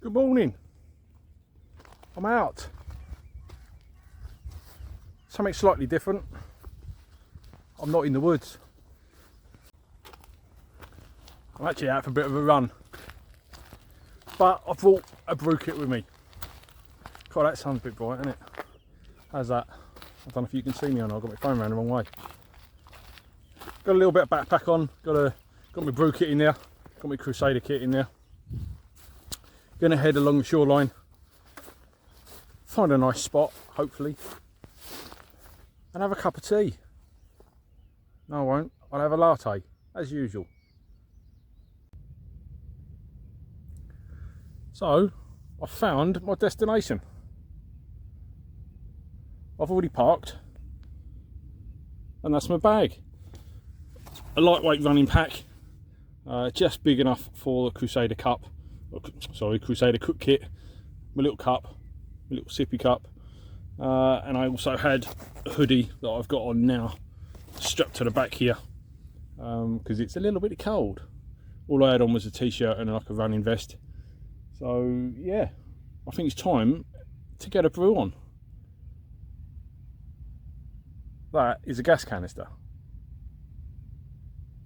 Good morning. I'm out. Something slightly different. I'm not in the woods. I'm actually out for a bit of a run. But I brought a brew kit with me. God, that sun's a bit bright, isn't it? How's that? I don't know if you can see me or not. I've got my phone around the wrong way. Got a little bit of backpack on. Got my brew kit in there. Got my Crusader kit in there. Gonna head along the shoreline. Find a nice spot, hopefully. And have a cup of tea. No, I won't. I'll have a latte, as usual. So, I found my destination. I've already parked. And that's my bag. A lightweight running pack. Just big enough for the Crusader cup. Sorry, Crusader cook kit. My little cup. My little sippy cup. And I also had a hoodie that I've got on now. Strapped to the back here. Because it's a little bit cold. All I had on was a t-shirt and like a running vest. So yeah, I think it's time to get a brew on. That is a gas canister.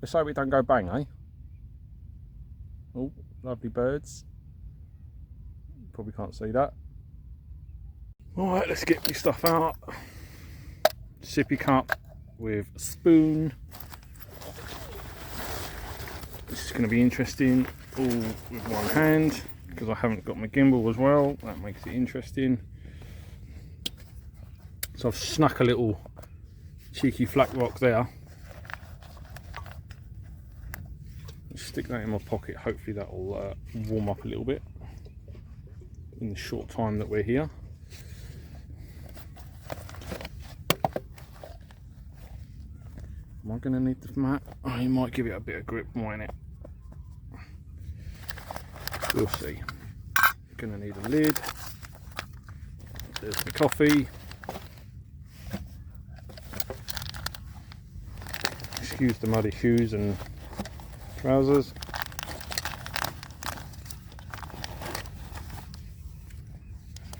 Let's hope it don't go bang, eh? Oh, lovely birds. Probably can't see that. Alright, let's get this stuff out. Sippy cup with a spoon. This is going to be interesting, all with one hand, because I haven't got my gimbal as well. That makes it interesting. So I've snuck a little cheeky flat rock there. Stick that in my pocket. Hopefully that will warm up a little bit in the short time that we're here. Am I going to need the mat? Oh, you might give it a bit of grip, mightn't it? We'll see. Going to need a lid. There's the coffee. Excuse the muddy shoes and trousers.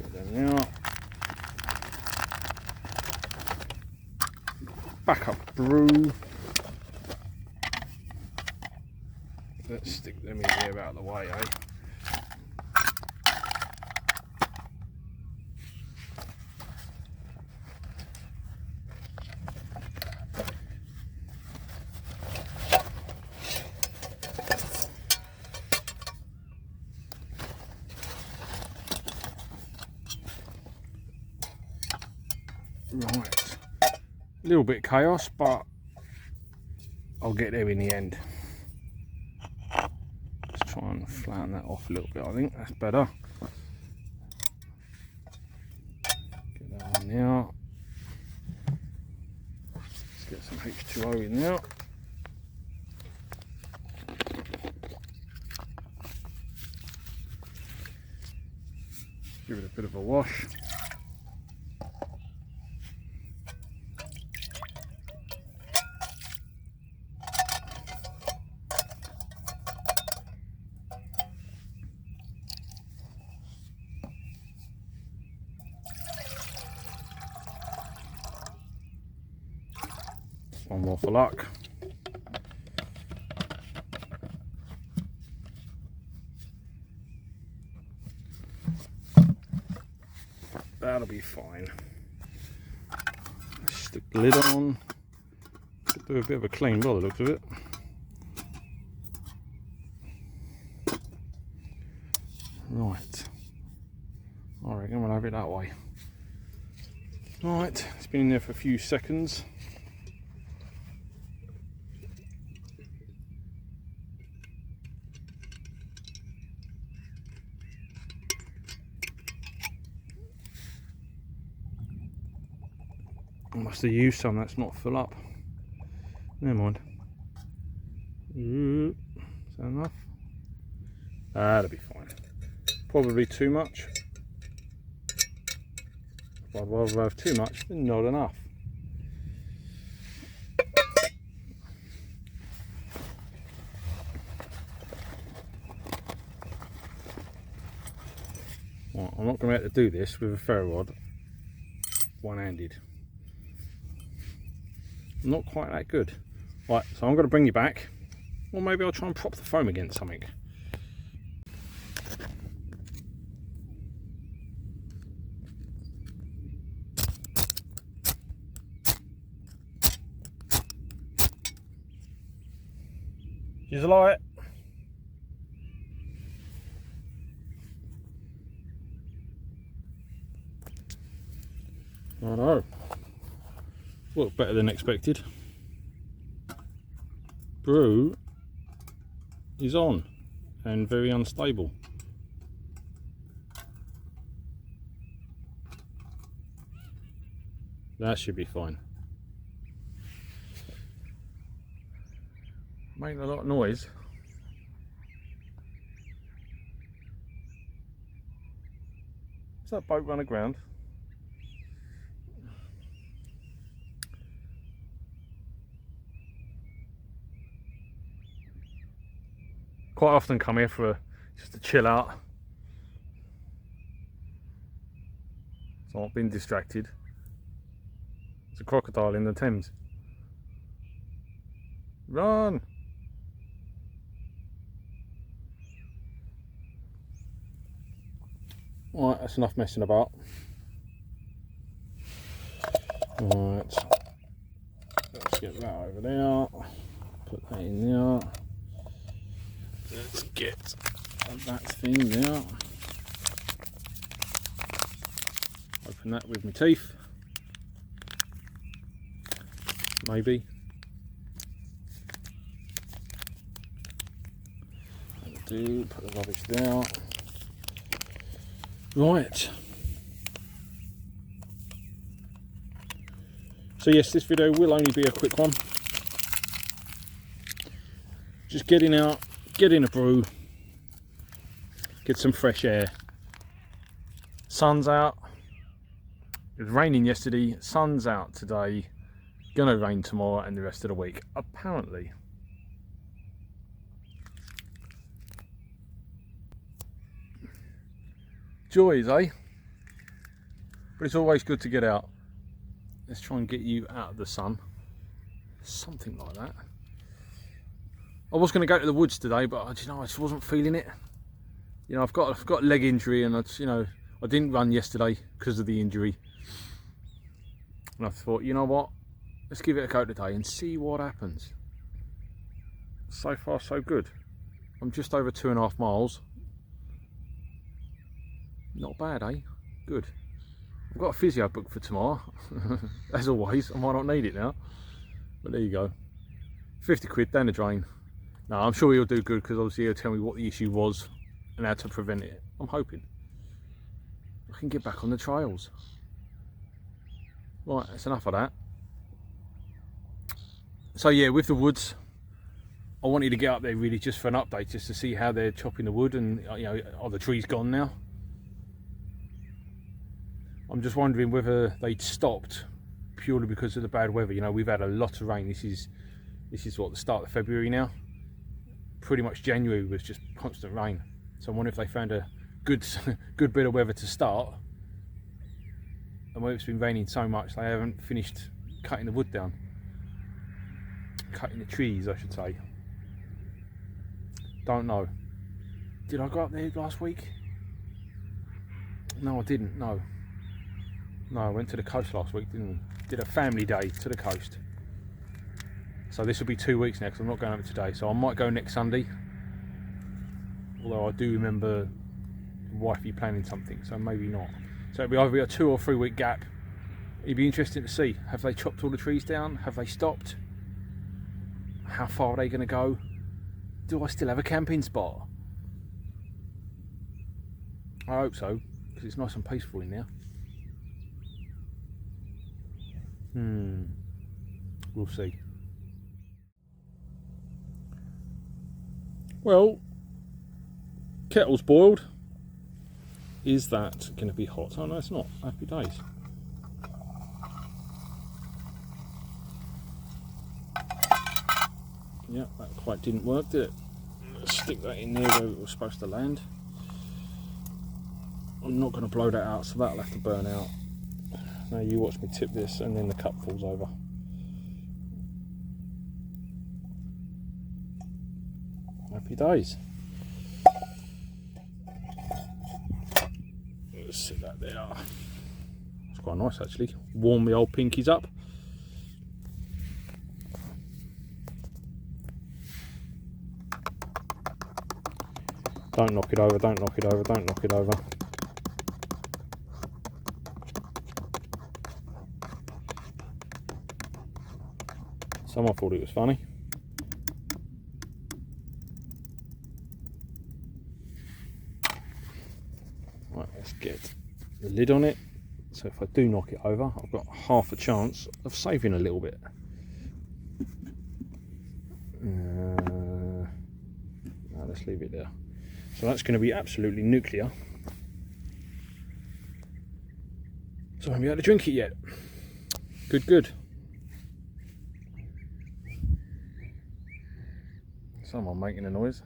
Let's get them now. Backup brew. Let's stick them in here out of the way, eh? Right, a little bit chaos, but I'll get there in the end. Let's try and flatten that off a little bit. I think that's better. Get that on now. Let's get some H2O in now. Give it a bit of a wash. One more for luck. That'll be fine. Stick the lid on. Do a bit of a clean by the looks of it. Right. I reckon we'll have it that way. Right, it's been in there for a few seconds. I must have used some that's not full up. Never mind. Is that enough? That'll be fine. Probably too much. I'd rather have too much than not enough. Right, I'm not going to be able to do this with a ferro rod one-handed. I'm not quite that good. Right, so I'm going to bring you back, or maybe I'll try and prop the foam against something. Use a light. Righto. Well, better than expected. Brew is on and very unstable. That should be fine. Making a lot of noise. Is that boat run aground? Quite often come here for just to chill out. So I've been distracted. There's a crocodile in the Thames. Run! Alright, that's enough messing about. Alright, let's get that over there. Put that in there. Let's get that thing there. Open that with my teeth. Maybe. That'll do. Put the rubbish there. Right. So yes, this video will only be a quick one. Just getting out, getting a brew, get some fresh air. Sun's out. It was raining yesterday, sun's out today, gonna rain tomorrow and the rest of the week, apparently. Joys, eh? But it's always good to get out. Let's try and get you out of the sun. Something like that. I was going to go to the woods today, but I just wasn't feeling it. You know, I've got a leg injury, and I didn't run yesterday because of the injury. And I thought, you know what? Let's give it a go today and see what happens. So far, so good. I'm just over 2.5 miles. Not bad, eh? Good. I've got a physio booked for tomorrow. As always, I might not need it now. But there you go. 50 quid down the drain. No, I'm sure he'll do good, because obviously he'll tell me what the issue was and how to prevent it. I'm hoping I can get back on the trails. Right, that's enough of that. So yeah, with the woods, I wanted to get up there really just for an update, just to see how they're chopping the wood, and you know, are the trees gone now? I'm just wondering whether they'd stopped purely because of the bad weather. You know, we've had a lot of rain. This is what, the start of February now. Pretty much January was just constant rain. So I wonder if they found a good bit of weather to start, and where it's been raining so much they haven't finished cutting the wood down. Cutting the trees, I should say. Don't know. Did I go up there last week? No, I didn't. No, I went to the coast last week, didn't we? Did a family day to the coast. So this will be 2 weeks now, because I'm not going over today. So I might go next Sunday. Although I do remember wifey planning something, so maybe not. So it'll be either a 2 or 3 week gap. It'd be interesting to see. Have they chopped all the trees down? Have they stopped? How far are they going to go? Do I still have a camping spot? I hope so, because it's nice and peaceful in there. We'll see. Well, kettle's boiled. Is that going to be hot? Oh no, it's not. Happy days. Yeah, that quite didn't work, did it? Let's stick that in there where it was supposed to land. I'm not going to blow that out, so that'll have to burn out. Now you watch me tip this and then the cup falls over. Happy days. Let's sit that there. It's quite nice actually. Warm the old pinkies up. Don't knock it over, don't knock it over, don't knock it over. Someone thought it was funny. Right, let's get the lid on it. So if I do knock it over, I've got half a chance of saving a little bit. No, let's leave it there. So that's going to be absolutely nuclear. So I won't be able to drink it yet. Good, good. Someone making a noise.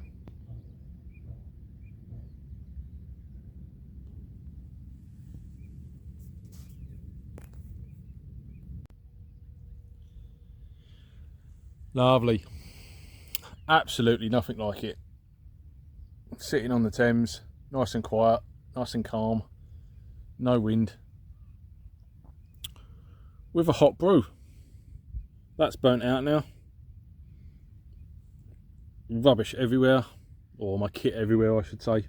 Lovely. Absolutely nothing like it. Sitting on the Thames, nice and quiet, nice and calm, no wind, with a hot brew. That's burnt out now. Rubbish everywhere, or my kit everywhere I should say.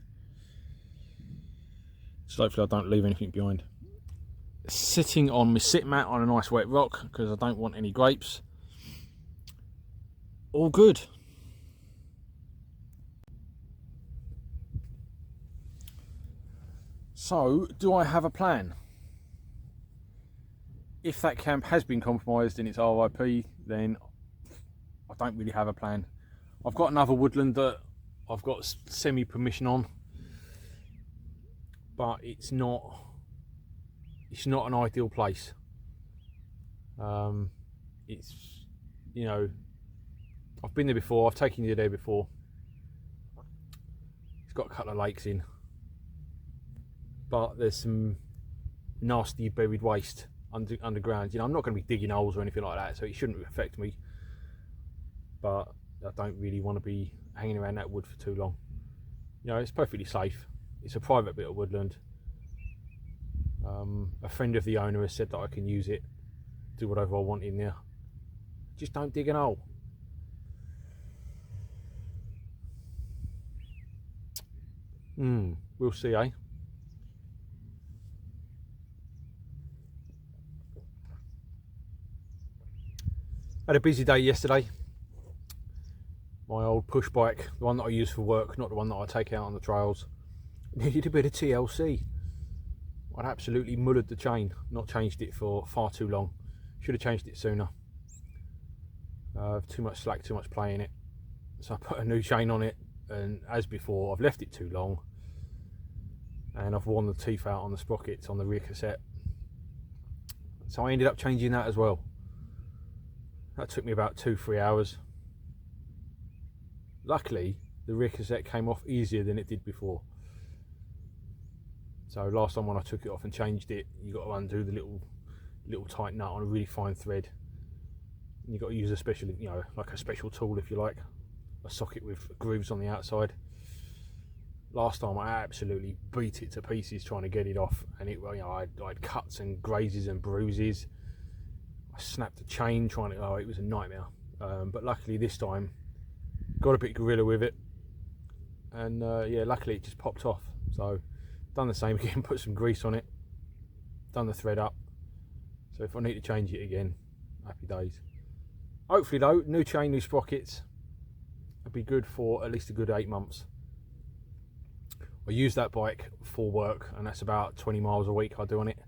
So hopefully I don't leave anything behind. Sitting on my sit mat on a nice wet rock because I don't want any grapes. All good. So, do I have a plan? If that camp has been compromised and it's RIP, then I don't really have a plan. I've got another woodland that I've got semi-permission on, but it's not an ideal place. It's, you know, I've been there before, I've taken you there before. It's got a couple of lakes in, but there's some nasty buried waste underground. You know, I'm not going to be digging holes or anything like that, so it shouldn't affect me. But I don't really want to be hanging around that wood for too long. You know, it's perfectly safe. It's a private bit of woodland. A friend of the owner has said that I can use it, do whatever I want in there. Just don't dig an hole. We'll see, eh? Had a busy day yesterday. My old push bike, the one that I use for work, not the one that I take out on the trails, needed a bit of TLC. I'd absolutely mullered the chain, not changed it for far too long. Should have changed it sooner. Too much slack, too much play in it. So I put a new chain on it, and as before, I've left it too long. And I've worn the teeth out on the sprockets on the rear cassette. So I ended up changing that as well. That took me about 2-3 hours. Luckily, the rear cassette came off easier than it did before. So last time when I took it off and changed it, you got to undo the little tight nut on a really fine thread. And you got to use a special, you know, like a special tool if you like, a socket with grooves on the outside. Last time I absolutely beat it to pieces trying to get it off, and it, you know, I had cuts and grazes and bruises. I snapped the chain trying to, oh, it was a nightmare. But luckily this time, got a bit gorilla with it, and yeah, luckily it just popped off. So done the same again, put some grease on it, done the thread up. So if I need to change it again, happy days. Hopefully though, new chain, new sprockets, it'll be good for at least a good 8 months. I use that bike for work, and that's about 20 miles a week I do on it.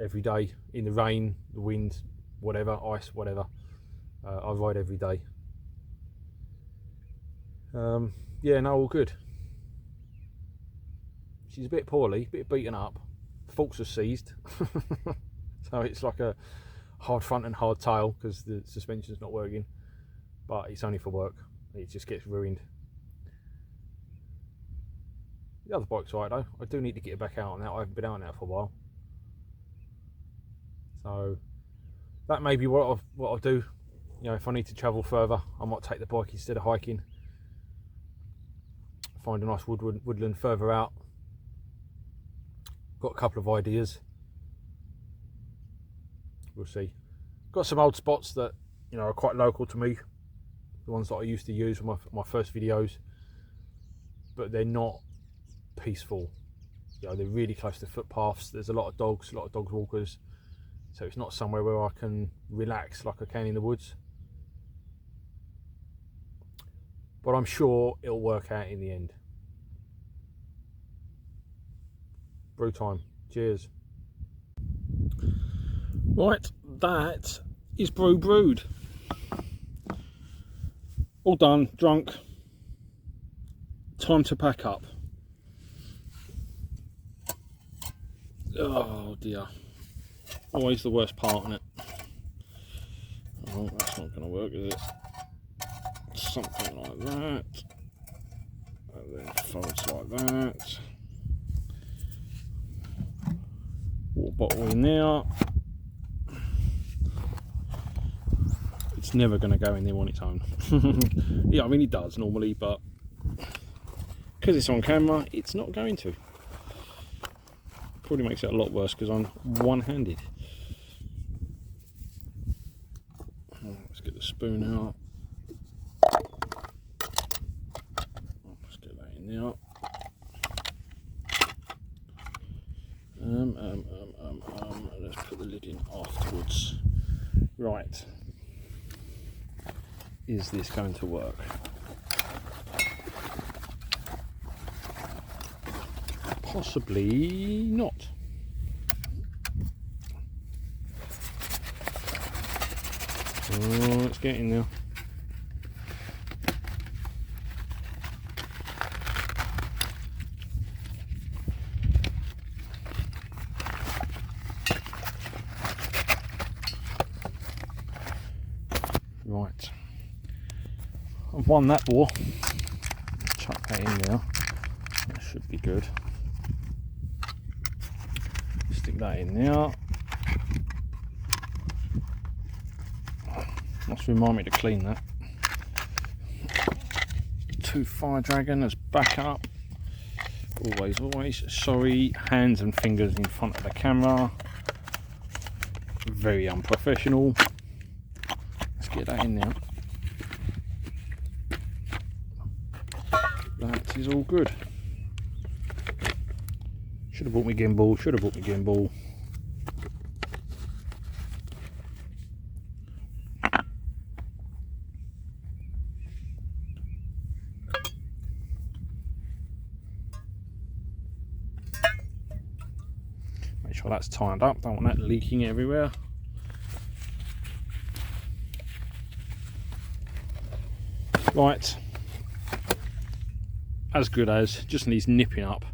Every day, in the rain, the wind, whatever, ice, whatever. I ride every day. Yeah, no, all good. She's a bit poorly, a bit beaten up. Forks are seized. So it's like a hard front and hard tail because the suspension's not working. But it's only for work. It just gets ruined. The other bike's right though. I do need to get it back out on that. I haven't been out on that for a while. So that may be what I'll do. You know, if I need to travel further, I might take the bike instead of hiking. Find a nice woodland further out. Got a couple of ideas. We'll see. Got some old spots that, you know, are quite local to me. The ones that I used to use for my first videos. But they're not peaceful. You know, they're really close to footpaths. There's a lot of dog walkers. So it's not somewhere where I can relax like I can in the woods. But I'm sure it'll work out in the end. Brew time. Cheers. Right, that is brew brewed. All done, drunk. Time to pack up. Oh dear. Always the worst part in it. Oh, that's not going to work, is it? Something like that. And then folds like that. Water bottle in there. It's never going to go in there on its own. Yeah, I mean it does normally, but because it's on camera, it's not going to. Probably makes it a lot worse because I'm one-handed. Let's get the spoon out. Let's get that in there. Let's put the lid in afterwards. Right. Is this going to work? Possibly not. Oh, it's getting there. Right. I've won that war. Chuck that in there. That should be good. Stick that in there. Must remind me to clean that. 2 fire dragon as backup. Always, always. Sorry, hands and fingers in front of the camera. Very unprofessional. Let's get that in there. That is all good. Should have bought me gimbal, should have bought me gimbal. Make sure that's tied up, don't want that leaking everywhere. Right. As good as, just needs nipping up.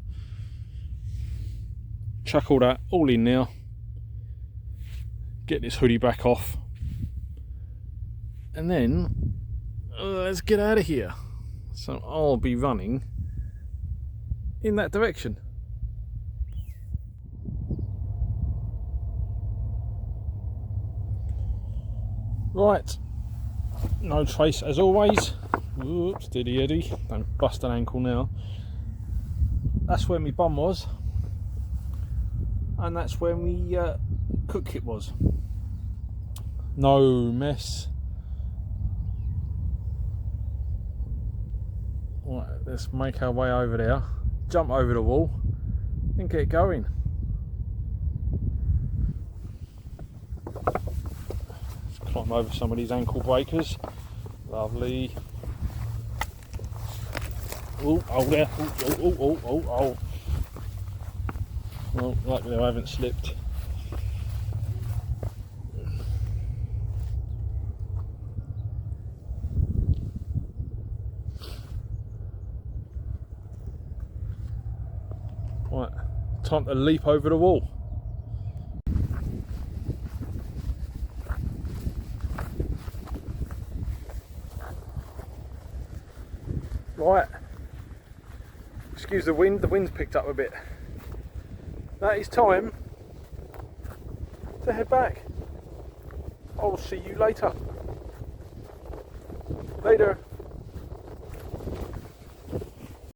Chuck all that all in there. Get this hoodie back off. And then, let's get out of here. So I'll be running in that direction. Right. No trace as always. Oops, steady Eddie, don't bust an ankle now. That's where my bum was, and that's where my cook kit was. No mess. Right, let's make our way over there, jump over the wall, and get going. Let's climb over some of these ankle breakers. Lovely. Oh there. Oh. Well, luckily I haven't slipped. Right, time to leap over the wall. Right. Excuse the wind's picked up a bit. That is time to head back. I'll see you later. Later.